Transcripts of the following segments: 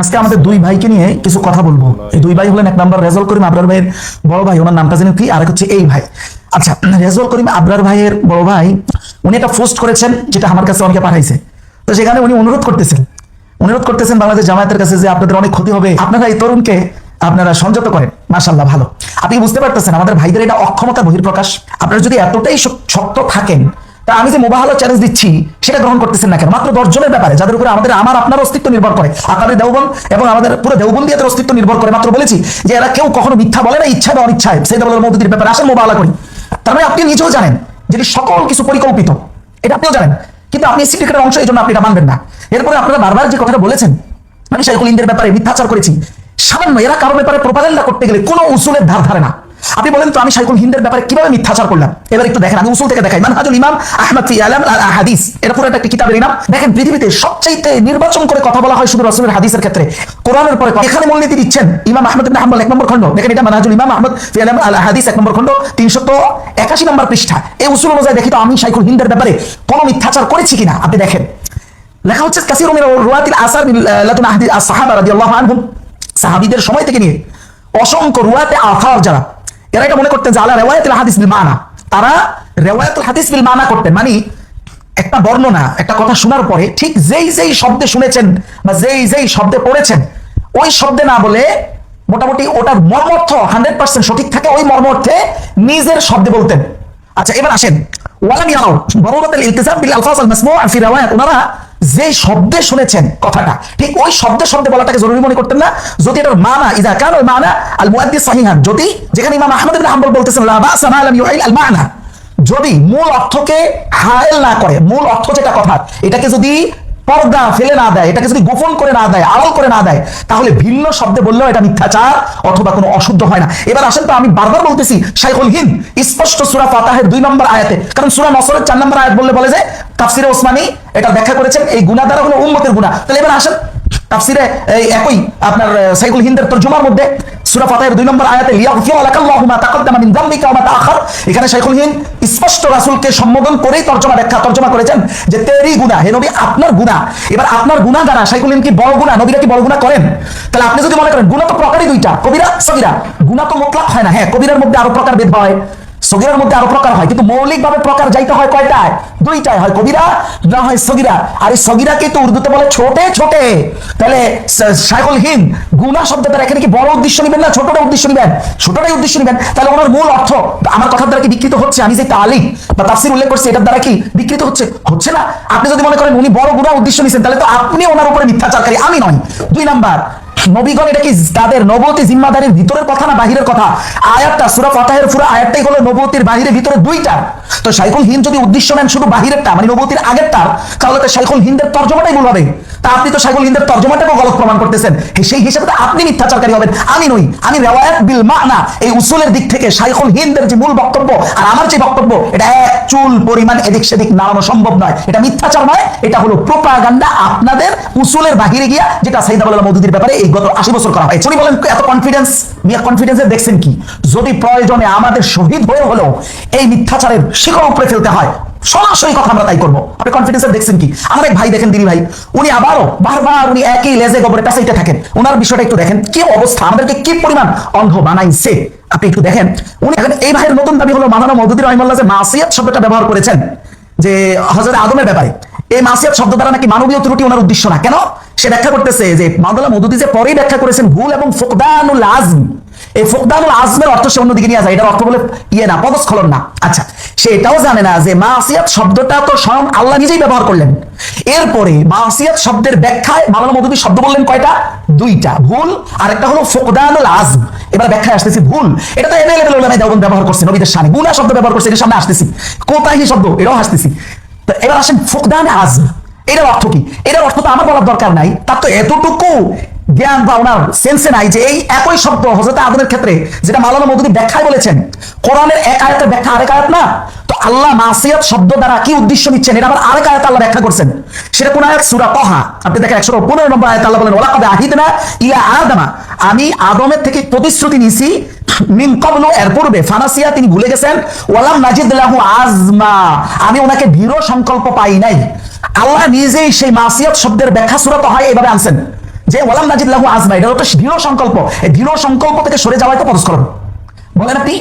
আজকে আমাদের দুই ভাইকে নিয়ে কিছু কথা বলবো। এই দুই ভাই হলেন, এক নাম্বার রেজাউল করিম আবরার ভাইয়ের বড় ভাই, ওনার নামটা জানি কি, আর এক হচ্ছে এই ভাই। আচ্ছা, রেজাউল করিম আবরার ভাইয়ের বড় ভাই উনি একটা পোস্ট করেছেন, যেটা আমার কাছে অনেকে পাঠাইছে। তো সেখানে উনি অনুরোধ করতেছেন বাংলাদেশ জামায়াতের কাছে যে আপনাদের অনেক ক্ষতি হবে, আপনারা এই তরুণকে আপনারা সংযত করেন। মাশাআল্লাহ, ভালো। আপনি বুঝতে পারতেছেন আমাদের ভাইদের এটা অক্ষমতা বহিঃপ্রকাশ। আপনারা যদি এতটাই শক্ত থাকেন, তা আমি যে মোবাহালা চ্যালেঞ্জ দিচ্ছি সেটা গ্রহণ করতেছেন না কেন? মাত্র 10 জনের ব্যাপারে, যাদের উপরে আমার আপনার অস্তিত্ব নির্ভর করে, আকারে দেওবন্দ এবং আমাদের পুরো দেওবন্দিয়াতের অস্তিত্ব নির্ভর করে। মাত্র বলেছি যে এরা কেউ কখনো মিথ্যা বলে না, ইচ্ছায় বা অনিচ্ছায়। সেই মওদুদির ব্যাপারে আসেন মোবাহালা করি। তার মানে আপনি নিজেও জানেন যেটি সকল কিছু পরিকল্পিত, এটা আপনিও জানেন, কিন্তু আপনি সিন্ডিকেটের অংশ, এই জন্য আপনি এটা মানবেন না। এরপরে আপনারা বারবার যে কথাটা বলেছেন, আমি শাইখুল হিন্দের ব্যাপারে মিথ্যাচার করেছি, সামান্য এরা কারো ব্যাপারে প্রোপাগান্ডা করতে গেলে কোনো উসুলের ধার ধারে না। আপনি বলেন তো আমি শাইখুল হিন্দের ব্যাপারে কিভাবে মিথ্যাচার করলাম? এবার একটু দেখেন, আমি উসুল থেকে দেখাই। মানহাজুল ইমাম আহমদ ফি আলাম আল আহাদিস, এটা পুরো একটা কিতাবের নাম। দেখেন, পৃথিবীতে সবচাইতে নির্বাচন করে কথা বলা হয় শুধু রাসূলের হাদিসের ক্ষেত্রে, কোরআনের পরে। এখানে মূলনীতি দিচ্ছেন ইমাম আহমদ ইবনে হাম্বল, 1 নম্বর খণ্ড। দেখেন, এটা মানহাজুল ইমাম আহমদ ফি আলাম আল আহাদিস, 1 নম্বর খণ্ড, 381 নম্বর পৃষ্ঠা। এই উসুল অনুযায়ী দেখি তো আমি শাইখুল হিন্দের ব্যাপারে কোনো মিথ্যাচার করেছি কিনা। আপনি দেখেন, লেখা হচ্ছে কাসীরু মিন রুওয়াতিল আসার লাতুন আহদি আস-সাহাবা রাদিয়াল্লাহু আনহুম, সাহাবীদের সময় থেকে নিয়ে অসংখ্য রুওয়াতে আথার যারা, এরা এটা মনে করতেন যে আলা রিওয়ায়াতুল হাদিস বিল মানা, তারা রিওয়ায়াতুল হাদিস বিল মানা করতেন। মানে একটা বর্ণনা, একটা কথা শোনার পরে ঠিক যেই শব্দে শুনেছেন বা যেই শব্দে পড়েছেন, ওই শব্দে না বলে মোটামুটি ওটার মর্মার্থ 100% সঠিক থাকে, ওই মর্মার্থে নিজের শব্দে বলতেন। আচ্ছা, এবার আসেন, ওয়ালাম ইয়ারাউ দারুরাতুল ইলতিজাম বিল আলফাজ আল মাসমুআ ফি রিওয়ায়াত, ওনারা যে শব্দে শুনেছেন কথাটা, ঠিক ওই শব্দে বলাটাকে জরুরি মনে করতেন না, যদি এটার মানা ইযা কানা আল মানা আল মুআদ্দি সাহিহান, যদি যেখানে ইমাম আহমদ ইবনে হাম্বল বলতেছেন লা বাসা মা লাম ইউইল আল মানা, যদি মূল অর্থকে হায়েল না করে, মূল অর্থ যেটা কথা, এটাকে যদি পর্দা ফেলে না দেয়, এটাকে যদি গোপন করে না দেয়, আড়াল করে না দেয়, তাহলে ভিন্ন শব্দে বললেও এটা মিথ্যাচার অথবা কোনো অশুদ্ধ হয় না। এবার আসেন তো, আমি বারবার বলতেছি শাইখুল হিন্দ স্পষ্ট সূরা ফাতিহার 2 নম্বর আয়াতে, কারণ সূরা নসরের 4 নম্বর আয়াত বলে যে তাফসিরে ওসমানী এটা ব্যাখ্যা করেছেন, এই গুনাহ দ্বারা হলো উম্মতের গুনাহ। তাহলে এবার আসেন তাফসিরে এই একই আপনার শাইখুল হিন্দের তরজুমার মধ্যে সূরা ফাতিহার 2 নম্বর আয়াতে লিয়াগফিরা লাকাল্লাহু মা তাকাদ্দামা মিন যামবিকা ওয়া মা তাআখার, এখানে শাইখুল হিন্দ স্পষ্ট রাসূলকে সম্বোধন করেই তরজমা করেছেন যে তেরি গুনাহ, হে নবী আপনার গুনাহ। এবার আপনার গুনাহ দ্বারা শাইখুল হিন্দ কি বড় গুনাহ, নবীরা কি বড় গুনাহ করেন? তাহলে আপনি যদি মনে করেন গুনাহ তো প্রকারই দুইটা, কবিরা সগীরা, গুনাহ তো মুতলাক হয় না। হ্যাঁ, কবিরার মধ্যে আরো প্রকার ভেদ হয়, সগীরার মধ্যে আরো প্রকার হয়, কিন্তু মৌলিকভাবে প্রকার যাইতে হয় কয়টায়? দুইটায়, হয় কবিরা না হয় সগীরা। আর এই সগীরাকে তো উর্দুতে বলে ছোটে। তাহলে শাইখুল হিন্দ গুনাহ শব্দ দ্বারা এখানে কি বড় উদ্দেশ্য নেবেন না ছোটটাই উদ্দেশ্য নেবেন? ছোটটাই উদ্দেশ্য নেবেন। তাহলে ওনার মূল অর্থ আমার কথার দ্বারা কি বিকৃত হচ্ছে? আমি যে তালিক বা তাফসীর উল্লেখ করছি এটার দ্বারা কি বিকৃত হচ্ছে না? আপনি যদি মনে করেন উনি বড় গুনাহ উদ্দেশ্য নিছেন, তাহলে তো আপনি ওনার উপরে মিথ্যাচারকারী, আমি নয়। 2 নাম্বার, নবীগণ এটা কি তাদের নবুয়তি জিম্মাদারির ভিতরের কথা না বাহিরের কথা? আয়াতটা সূরা ফাতিহার পুরো আয়াতটাই হলো নবুয়তির বাহিরের ভিতরে দুইটা। তো শাইখুল হিন্দ যদি উদ্দেশ্য নেন শুধু বাহিরেরটা, মানে নবুয়তির আগেরটা, তাহলে তো শাইখুল হিন্দের তরজমাটাই ভুল হবে। তা আপনি তো শাইখুল হিন্দের তরজমাটাকেও গলত প্রমাণ করতেছেন, সেই হিসেবে তো আপনি মিথ্যাচারকারী হবেন, আমি নই। আমি রিওয়ায়াত বিল মানা, এই উসুলের দিক থেকে শাইখুল হিন্দের যে মূল বক্তব্য আর আমার যে বক্তব্য, এটা এক চুল পরিমাণ এদিক সেদিক নাড়ানো সম্ভব নয়। এটা মিথ্যাচার নয়, এটা হলো প্রোপাগান্ডা আপনাদের উসুলের বাহিরে গিয়া, যেটা সাইয়েদ আবুল মওদুদির ব্যাপারে এই গত 80 বছর করা হয়। উনি বলেন এত কনফিডেন্স, মিয়া কনফিডেন্সে দেখছেন কি? যদি প্রয়োজনে আমাদের শহীদ হয়ে হলেও এই মিথ্যাচারের শিকড় উপরে ফেলতে হয়, সরাসরি কথা আমরা তাই করবো। আপনি কনফিডেন্সে দেখছেন কি? আমার এক ভাই দেখেন, দিদি ভাই, উনি আবারও বারবার উনি একই লেজে গোবরে পেঁচাইতে থাকেন। ওনার বিষয়টা একটু দেখেন, কি অবস্থা, আমাদেরকে কি পরিমাণ অন্ধ বানাইছে। আপনি একটু দেখেন, উনি এখন এই ভাইয়ের নতুন দাবি হলো মাওলানা মওদুদি রাহিমাহুল্লাহ যে মাসিয়াত শব্দটা ব্যবহার করেছেন যে হযরত আদমের ব্যাপারে, এই মাসিয়াত শব্দ দ্বারা নাকি মানবীয় ত্রুটি ওনার উদ্দেশ্য না। কেন? সে ব্যাখ্যা করতেছে যে মাওলানা মওদুদি যে পরেই ব্যাখ্যা করেছেন ভুল এবং ফুকদানুল আজম, এই ফুকদানুল আজমের অর্থ সে অন্যদিকে নিয়ে যায়, এটার অর্থ বলে না, পদস্খলন না। আচ্ছা, সে এটাও জানে না যে মাসিয়াত শব্দটা তো স্বয়ং আল্লাহ নিজেই ব্যবহার করলেন। এরপরে মাসিয়াত শব্দের ব্যাখ্যায় মাওলানা মওদুদি শব্দ বললেন কয়টা? 2টা, ভুল আর একটা হলো ফুকদানুল আজম। এবার ব্যাখ্যায় আসতেছি, ভুল এটা তো এভেলেবল উলামায়ে দেওবন্দ ব্যবহার করছে নবীদের শানে, গুনাহ শব্দ ব্যবহার করছে, এর সামনে আসতেছি, কোথায় শব্দ, এটাও আসতেছি। তো এবার আসেন ফুকদান আজম, এটার অর্থ কি? এটার অর্থ তো আমার বলার দরকার নাই, তার তো এতটুকু জ্ঞান বা ওনার সেন্সে নাই যে এই একই শব্দ হযরত আদমের ক্ষেত্রে যেটা মাওলানা মওদুদি ব্যাখ্যায় বলেছেন, কোরআনের এক আয়াতের ব্যাখ্যা আরেক আয়াত না। তো আল্লাহ মাসিয়াত শব্দ দ্বারা কি উদ্দেশ্য নিচ্ছেন, এটা আবার আরেক আয়াত আল্লাহ ব্যাখ্যা করছেন। সেটা কোন আয়াত? সূরা তাহা, আপনি দেখেন 115 নম্বর আয়াত আল্লাহ বলেন ওয়ালাকাদ আহিদনা ইলা আদমা, আমি আদমের থেকে প্রতিশ্রুতি নিছি মিন ক্বাবলু, এর পূর্বে, ফানাসিয়া, তিনি ভুলে গেছেন, ওয়ালাম নাজিদ লাহু আজমা, আমি ওনাকে দৃঢ় সংকল্প পাই নাই। আল্লাহ নিজেই সেই মাসিয়াত শব্দের ব্যাখ্যা সূরা তাহা এইভাবে আনছেন যে ওয়ালাম নাজিদ লাহু আজমা, এটা হচ্ছে দৃঢ় সংকল্প। এই দৃঢ় সংকল্প থেকে সরে যাওয়াই তো পদস্খলন। বলেন আপনি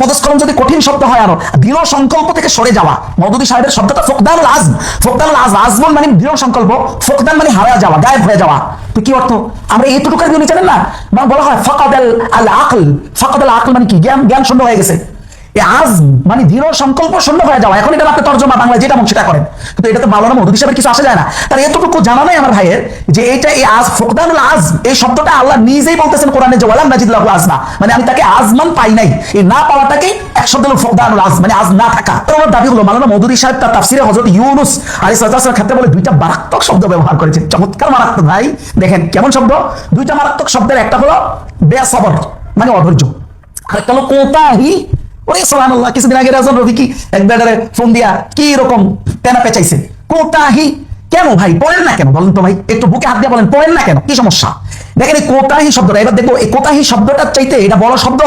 পদস্খলন যদি কঠিন শব্দ হয়, আরো দৃঢ় সংকল্প থেকে সরে যাওয়া। মওদুদী সাহেবের শব্দটা ফকদানুল আজম। ফকদানুল আজম, আজমন মানে দৃঢ় সংকল্প, ফকদান মানে হারা যাওয়া, গায়েব হয়ে যাওয়া। তো কি অর্থ? আমরা এইটুকু দিয়ে জানেন না, বলা হয় ফাকাদাল আল আকল। ফাকাদাল আকল মানে কি? জ্ঞান শূন্য হয়ে গেছে। আজম মানে দৃঢ় সংকল্প শূন্য হয়ে যাওয়া। এখন এটা আপনি তর্জমা বাংলায় যেটা মন সেটা করেন, কিন্তু এটা তো মাওলানা মওদুদী সাহেবের কিছু আসে যায় না। তার এতটুকু জানা নাই আমার ভাইয়ের যে এইটা এই আজ ফকদানুল আজম, এই শব্দটা আল্লাহ নিজেই বলতেছেন কোরআনে যে ওয়ালাম নাজিদ লাহু আজমা, মানে আমি তাকে আজমান পাই নাই। এই না পাওয়াটাকে এক শব্দ হলো ফকদানুল আজম, মানে আজ না থাকা। ওনার দাবি হলো মাওলানা মওদুদী সাহেব তার তাফসিরে হযরত ইউনুস আলাইহিস সালামের ক্ষেত্রে বলে দুইটা মারাত্মক শব্দ ব্যবহার করেছেন। চমৎকার মারাত্মক ভাই, দেখেন কেমন শব্দ। দুইটা মারাত্মক শব্দের একটা হলো বেসবর মানে অধৈর্য, আরেকটা হলো কোতাহি। ওরে সুবহানাল্লাহ, কিছুদিন আগে রাজন রফিকি এক ব্যাটারে ফোন দিয়া কি রকম তেনা পেঁচাইছে, কোতাহি। কেন ভাই পড়েন না কেন বলেন তো ভাই, একটু বুকে হাত দিয়ে বলেন পড়েন না কেন, কি সমস্যা? দেখেন এই কোতাহি শব্দটা, এবার দেখবো এই কোতাহি শব্দটার চাইতে এটা বড় শব্দ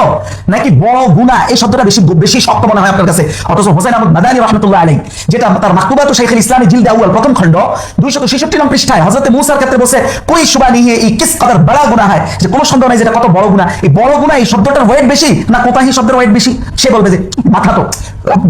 নাকি বড় গুনাহ, এই শব্দটা বেশি শক্ত মনে হয় আপনার কাছে। অথচ হোসেন আহমদ মাদানী রাহমাতুল্লাহ আলাইহি, যেটা তার মাকতুবাতু শাইখুল ইসলাম জিলদ আউয়াল প্রথম খণ্ড 266 নং পৃষ্ঠায় হযরত মুসার ক্ষেত্রে বসে কোই শুবা নিয়ে এই কিস কদর বড় গুনাহ হয়, যে কোনো সন্দেহ নাই যেটা কত বড় গুনাহ। এই বড় গুনাহ এই শব্দটার ওয়েট বেশি না কোতাহি শব্দের ওয়েট বেশি? সে বলবে যে মাথা তো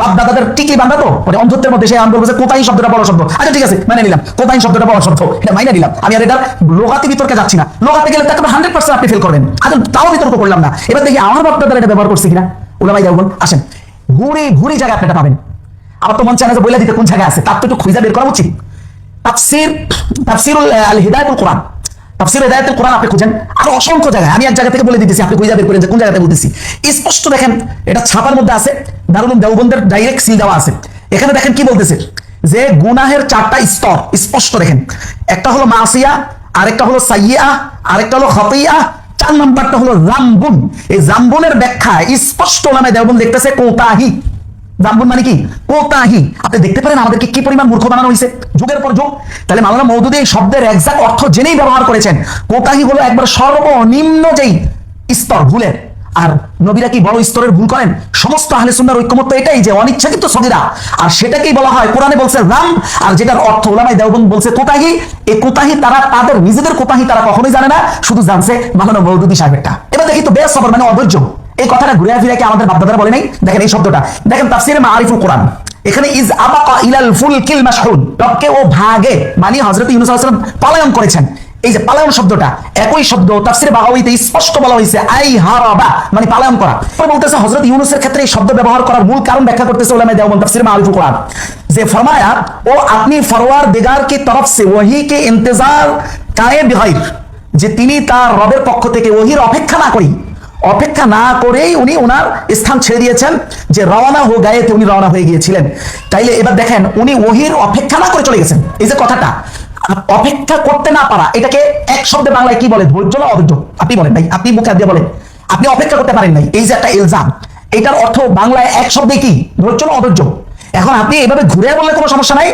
বাপ দাদাদের টিকি বাঁধা তো, মানে অন্ধত্বের মধ্যে সে আমি বলবো যে কোতাহি শব্দটা বড় শব্দ। আচ্ছা ঠিক আছে মেনে নিলাম, কোতাহি শব্দটা বড় শব্দ, এটা মাইনে নিলাম আমি। আর এটা লোগাতে বিতর্কে যাচ্ছি না, লোগাতে গেলে তাকে 100% আপনি ফেল করবেন। আচ্ছা তাও বিতর্ক করলাম না। এবার দেখি আমার বাপ দাদারা এটা ব্যবহার করছে কিনা। ওলামাই দেওয়ান আসেন, ঘুরে জায়গায় আপনি এটা পাবেন। আবার তো মন চায় না যে বলে দিতে কোন জায়গায় আছে, তার তো একটু খুঁজে বের করা উচিত। তাফসিরুল আল হিদায়াতুল কোরআন, তাফসির হিদায়াতুল কোরআন আপনি খুঁজেন, আর অসংখ্য জায়গায়। আমি এক জায়গা থেকে বলে দিতেছি, আপনি খুঁজে বের করেন যে কোন জায়গাতে বলতেছি। স্পষ্ট দেখেন, এটা ছাপার মধ্যে আছে, দারুল উলুম দেওবন্দের ডাইরেক্ট সিল দেওয়া আছে। এখানে দেখেন কি বলতেছে, যে গুনাহের 4টা স্তর স্পষ্ট দেখেন। একটা হলো মাসিয়া, আরেকটা হলো সাইয়্যা, আরেকটা হলো খতিয়া, 4 নাম্বারটা হলো জামবুন। এই জামবুনের ব্যাখ্যা স্পষ্ট ওলামায়ে দেওবন্দ দেখতেছে কোতাহি। জামবুন মানে কি? কোতাহি। আপনি দেখতে পারেন আমাদেরকে কি পরিমাণ মূর্খ বানানো হয়েছে যুগের পর যুগ। তাহলে মাওলানা মওদুদী এই শব্দের এক্সাক্ট অর্থ জেনেই ব্যবহার করেছেন। কোতাহি হলো একবার সর্বনিম্ন যেই স্তর ভুলের। আর নবীরা কি বড় স্তরের ভুল করেন? সমস্ত আহলে সুন্নাহর ঐক্যমত এটাই যে অনিচ্ছাকৃত সগীরা, আর সেটাকেই বলা হয় কোরআনে বলছে রাম, আর যেটার অর্থ ওলামায়ে দেওবন্দ বলছে কোতাহি। এই কোতাহি তারা তাদের নিজেদের কোতাহি তারা কখনোই জানে না, শুধু জানছে মাওলানা মওদুদী সাহেবেরটা। এবার দেখি তো বেসবর মানে অধৈর্য, এই কথাটা ঘুরে ফিরে কি আমাদের বাপদাদারা বলে নাই? দেখেন এই শব্দটা দেখেন তাফসিরে মাআরিফুল কোরআন, এখানে ইজ আবাকা ইলাল ফুলকিল মাশহুন, টপকে ও ভাগে মানে হযরত ইউনূস আলাইহিস সালাম পলায়ন করেছেন। এই যে পালায়ন শব্দটা একই শব্দ তাফসিরে বাগাউইতে স্পষ্ট বলা হয়েছে আই হারাবা মানে পালায়ন করা। পরে বলতেছে হযরত ইউনূসের ক্ষেত্রে এই শব্দ ব্যবহার করার মূল কারণ ব্যাখ্যা করতেছে উলামায়ে দেওবন্দ তাফসিরে মাআরিফুল কোরআন, যে ফরমায়া ও আপনি ফরওয়ারদিগার की तरफ से वही के इंतजार काए बिगैर, যে তিনি তার রবের পক্ষ থেকে ওহির অপেক্ষা না করেই উনি ওনার স্থান ছেড়ে দিয়েছেন, যে রওনা হয়ে গায়েতে উনি রওনা হয়ে গিয়েছিলেন। তাইলে এবার দেখেন উনি ওহির অপেক্ষা না করে চলে গেছেন। এই যে কথাটা অপেক্ষা করতে না পারা, এটাকে এক শব্দে বাংলায় কি বলে? ধৈর্য না অধৈর্য? আপনি বলেন ভাই, আপনি মুখে দিয়ে বলেন আপনি অপেক্ষা করতে পারেন নাই, এই যে একটা ইলজাম, এটার অর্থ বাংলায় এক শব্দে কি? ধৈর্য না অধৈর্য? এখন আপনি এইভাবে ঘুরে বললে কোনো সমস্যা নাই,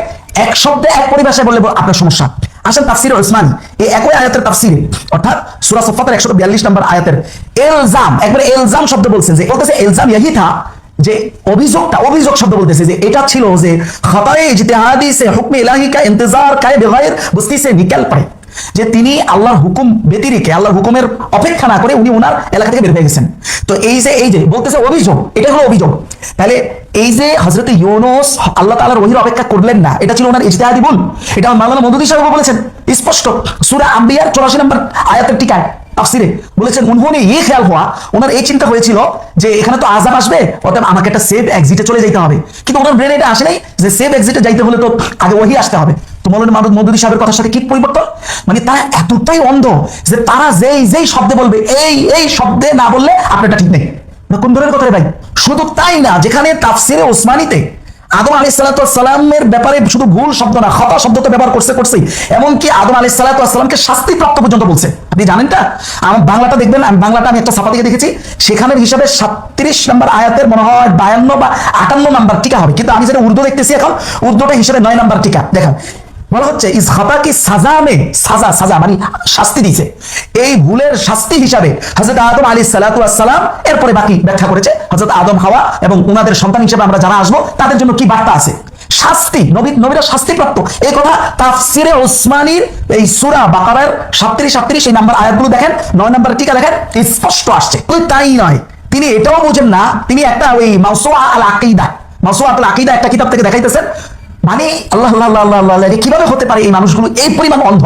এক শব্দে এক পরিভাষায় বললে আপনার সমস্যা। আসেন তাফসিরে উসমানী এই একই আয়াতের তাফসিরে, অর্থাৎ সূরা সফফাতের 142 নম্বর আয়াতের ইলজাম, একবারে ইলজাম শব্দ বলছে, যে বলতেছে ইলজাম ইহি থা, যে অভিযোগ শব্দ বলতেছে যে এটা ছিল যে খতায়ে ইজতিহাদি সে হুকমে ইলাহি কা ইন্তজার কায়ে বেগায়ের বস্তি সে নিকাল পড়ে, যে তিনি আল্লাহর হুকুম ব্যতিরেকে আল্লাহর হুকুমের অপেক্ষা না করে উনি ওনার এলাকা থেকে বের হয়ে গেছেন। তো এই যে বলতেছে অভিযোগ, এটা হলো অভিযোগ। তাহলে এই যে হযরত ইউনূস আল্লাহ তাআলার ওহীর অপেক্ষা করলেন না, এটা ছিল ওনার ইজতিহাদি ভুল। এটা মাওলানা মওদুদী সাহেব বলেছেন স্পষ্ট সূরা আম্বিয়ার 84 নম্বর আয়াতের টিকায় তাফসিরে বলেছেন উনহোনে এই খেয়াল হওয়া, ওনার এই চিন্তা হয়েছিল যে এখানে তো আযাব আসবে, অতএব আমাকে একটা সেফ এক্সিটে চলে যেতে হবে। কিন্তু ওনার ব্রেনে এটা আসে নাই যে সেফ এক্সিটে যাইতে হলে তো আগে ওহী আসতে হবে। তো মাওলানা মওদুদী সাহেবের কথার সাথে কি পরিবর্তন? মানে তারা এতটাই অন্ধ যে তারা যেই শব্দে বলবে এই শব্দে না বললে আপনারটা ঠিক নেই। কোন ধরনের কথা রে ভাই? শুধু তাই না, যেখানে তাফসিরে উসমানীতে আদম আলাইহিস সালাতু ওয়াস সালামের ব্যাপারে শুধু ভুল শব্দ না খতা শব্দ তো ব্যবহার করছে, এমনকি আদম আলাইহিস সালাতু ওয়াস সালামকে শাস্তিপ্রাপ্ত পর্যন্ত বলছে। আপনি জানেনটা? আমার বাংলাটা দেখবেন, বাংলাটা আমি একটা ছাপা থেকে দেখেছি, সেখানের হিসাবে 37 নম্বর আয়াতের মনে হয় 52 বা 58 নাম্বার টিকা হবে, কিন্তু আমি যেটা উর্দু দেখতেছি এখন উর্দুটা হিসাবে 9 নাম্বার টিকা। দেখেন বলা হচ্ছে ইস খাতা কি সাজা মানে শাস্তি দিয়েছে, এই ভুলের শাস্তি হিসাবে হযরত আদম আলাইহিস সালাতু ওয়াস সালাম, এরপরে বাকি ব্যাখ্যা করেছে হযরত আদম হাওয়া এবং ওনাদের সন্তান হিসেবে আমরা যারা আসবো তাদের জন্য কি বার্তা আছে। শাস্তি, নবীরা শাস্তিপ্রাপ্ত, এই কথা তাফসিরে ওসমানীর এই সূরা বাকারার 37 এই নাম্বার আয়াতগুলো দেখেন, 9 নম্বর টিকা দেখেন, স্পষ্ট আসছে। তাই নয়, তিনি এটাও বোঝেন না, তিনি একটা ওই মাওসুআ আল আকিদা একটা কিতাব থেকে দেখাইতেছেন, মানে আল্লাহ আল্লাহ আল্লাহ আল্লাহ, কিভাবে হতে পারে এই মানুষগুলো এই পরিমাণ অন্ধ?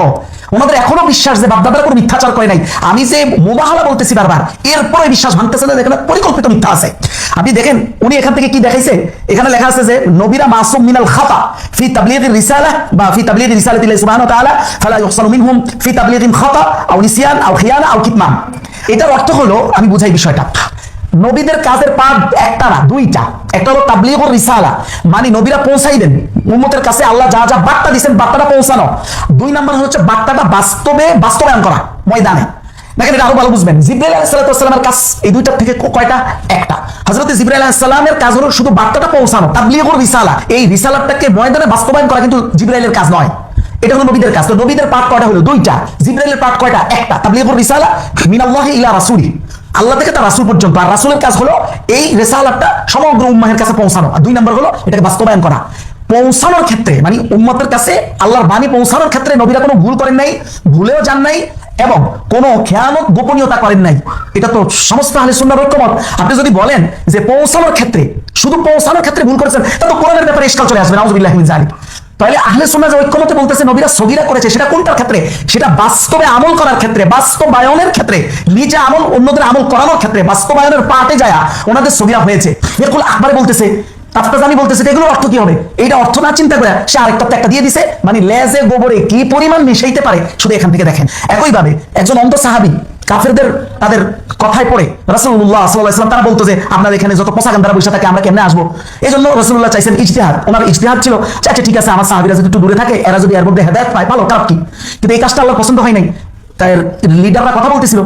ওনাদের এখনো বিশ্বাস যে বাপদাদারা কোনো মিথ্যাচার করে নাই। আমি যে মুবাহালা বলতেছি বারবার, এরপরে বিশ্বাস ভাঙতেছে না, এখানে পরিকল্পিত মিথ্যা আছে। আপনি দেখেন উনি এখান থেকে কি দেখাইছে, এখানে লেখা আছে যে নবীরা মাসুম মিনাল খাতা ফি তাবলীগির রিসালাহ বা ফি তাবলীগি রিসালাতিল্লাহি সুবহানাহু ওয়া তাআলা ফালা ইহসানু মিনহুম ফি তাবলীগিন খাতা আও নিসিয়ান আও খিয়ানা আও কিতমান। এটার অর্থ হলো, আমি বুঝাই বিষয়টা, নবীদের কাজের পাঠ একটা না, দুইটা। একটা হলো তাবলীগুর রিসালা, মানে নবীরা পৌঁছাই দেন উম্মতের কাছে আল্লাহ যা যা বার্তা দিবেন বার্তাটা পৌঁছানো। 2 নম্বর হচ্ছে বার্তাটা বাস্তবায়ন করা ময়দানে। দেখেন এটা আরো ভালো বুঝবেন, জিবরাইল আলাইহিস সালামের কাজ এই দুইটার থেকে কয়টা? একটা। হযরত জিবরাইল আলাইহিস সালামের কাজ হলো শুধু বার্তাটা পৌঁছানো, তাবলীগুর রিসালা, এই রিসালাটাকে ময়দানে বাস্তবায়ন করা কিন্তু জিবরাইলের কাজ নয়, এটা হলো নবীদের কাজ। তো নবীদের পাঠ কয়টা হলো? দুইটা। জিবরাইলের পাঠ কয়টা? একটা। তাবলীগুর রিসালা মিনাল্লাহি ইলা রাসূলি, আল্লাহ থেকে তার রাসূল পর্যন্ত, আর রাসূলের কাজ হলো এই রিসালাতটা সমগ্র উম্মাহের কাছে পৌঁছানো। আর 2 নম্বর হলো এটাকে বাস্তবায়ন করা। পৌঁছানোর ক্ষেত্রে মানে উম্মতের কাছে আল্লাহর বাণী পৌঁছানোর ক্ষেত্রে নবীরা কোনো ভুল করেন নাই, ভুলেও যান নাই, এবং কোনো খেয়ানত গোপনীয়তা করেন নাই। এটা তো সমস্ত আহলে সুন্নাহর ঐক্যমত। আপনি যদি বলেন যে পৌঁছানোর ক্ষেত্রে, শুধু পৌঁছানোর ক্ষেত্রে ভুল করেছেন, তা তো কোরআনের ব্যাপারে ইশকাল চলে আসবে, নাউযুবিল্লাহি মিন যালিক। তাহলে আহলে সুন্নাহ যে ঐক্যমতে বলতেছে নবীরা সগীরা করেছে, সেটা কোনটার ক্ষেত্রে? সেটা বাস্তবে আমল করার ক্ষেত্রে, বাস্তবায়নের ক্ষেত্রে, নিজে আমল অন্যদের আমল করানোর ক্ষেত্রে, বাস্তবায়নের পাটে যায় ওনাদের সগীরা হয়েছে। এরকম আকবরে বলতেছে, তাফতাজানি বলতেছে, এগুলোর অর্থ কি হবে? এইটা অর্থ না চিন্তা করে সে আরেকটা একটা দিয়ে দিছে, মানে লেজে গোবরে কি পরিমাণ মিশাইতে পারে শুধু এখান থেকে দেখেন। একইভাবে একজন অন্ধ সাহাবী কাফেরদের তাদের কথায় পড়ে রাসূলুল্লাহ সাল্লাল্লাহু আলাইহি ওয়াসাল্লাম তারা বলতো যে আপনাদের এখানে যত পোশাকান্দারা বসে থাকে আমরা কেমনে আসবো? এই জন্য রাসূলুল্লাহ চাইছেন ইজতিহাদ। ওনার ইজতিহাদ ছিল আচ্ছা ঠিক আছে, আমার সাহাবীরা যদি একটু দূরে থাকে, এরা যদি এর মধ্যে হেদায়েত পায় ভালো, খারাপ কি? কিন্তু এই কাজটা আল্লাহর পছন্দ হয় নাই। তাই লিডাররা কথা বলতেছিল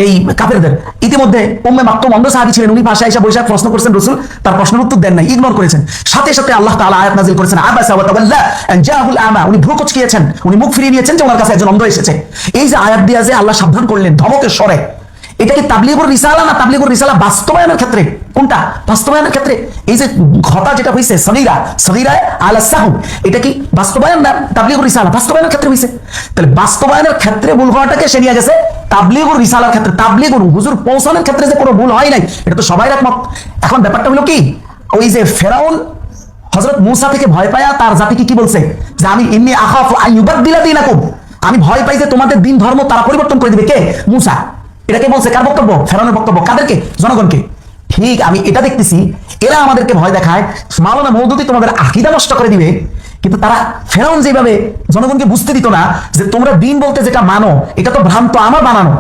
এই কাফেরদের। ইতিমধ্যে উম্মে মাকতুম অন্ধ সাহাবী ছিলেন, উনি ভাষায় এসে বৈশাখ প্রশ্ন করেছেন, রাসূল তার প্রশ্নের উত্তর দেন নাই, ইগনোর করেছেন। সাথে সাথে আল্লাহ তাআলা আয়াত নাযিল করেছেন, আবাসা ওয়া তাওয়াল্লা আন জাআহুল আমা, উনি ভ্রু কুঁচকিয়েছেন, উনি মুখ ফিরিয়ে নিয়েছেন যে ওনার কাছে একজন অন্ধ এসেছে। এই যে আয়াত দিয়া যে আল্লাহ সাবধান করলেন ধমকের স্বরে, এটা কি তাবলীগুর রিসালা না তাবলীগুর রিসালা বাস্তবায়নের ক্ষেত্রে? কোনটা? বাস্তবায়নের ক্ষেত্রে। এই যে ঘটা যেটা হইছে সগীরা আলা সাহু, এটা কি বাস্তবায়ন না তাবলীগুর রিসালা? বাস্তবায়নের ক্ষেত্রে হইছে। তাহলে বাস্তবায়নের ক্ষেত্রে ভুল হওয়াটাকে সে নিয়ে গেছে তাবলীগুর রিসালার ক্ষেত্রে, তাবলীগুর হুজুর পৌঁছানোর ক্ষেত্রে যে কোনো ভুল হয় নাই, এটা তো সবাই একমত। এখন ব্যাপারটা হলো কি, ওই যে ফেরাউন হযরত মূসা থেকে ভয় পায়া তার জাতিকে কি বলছে যে আমি ইন্নী আখাফু আন ইউবাদদিলা দীনাকুম, আমি ভয় পাই যে তোমাদের দিন ধর্ম তারা পরিবর্তন করে দিবে। কে? মূসা। এটাকে বলছে কার বক্তব্য? ফেরাউনের বক্তব্য। কাদেরকে? জনগণকে। ঠিক আমি এটা দেখতেছি, এরা আমাদেরকে ভয় দেখায় মাওলানা মওদুদি তোমাদের আকীদা নষ্ট করে দিবে, কিন্তু তারা ফেরাউন যেভাবে জনগণকে বুঝতে দিত না যে তোমরা দিন বলতে যেটা মানো এটা তো ভ্রান্ত, আমার বানানো,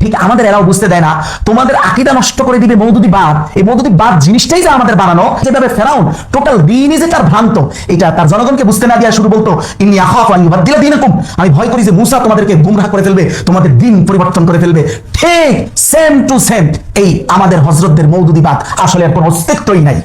ঠিক আমাদের এরাও বুঝতে দেয় না, তোমাদের আকীদা নষ্ট করে দিবে মওদুদিবাদ। এই মওদুদিবাদ জিনিসটাই যে আমাদের বানানো, যেভাবে ফেরাউন টোটাল দিনই যে তার ভ্রান্ত, এটা তার জনগণকে বুঝতে না দিয়া শুরু বলতো ইন্নী আখাফু আন ইউবাদদিলা দীনাকুম, আমি ভয় করি যে মূসা তোমাদেরকে গুমরাহ করে ফেলবে, তোমাদের দিন পরিবর্তন করে ফেলবে। ঠিক সেম টু সেম এই আমাদের হযরতদের মওদুদিবাদ আসলে আর কোনো অস্তিত্বই নাই।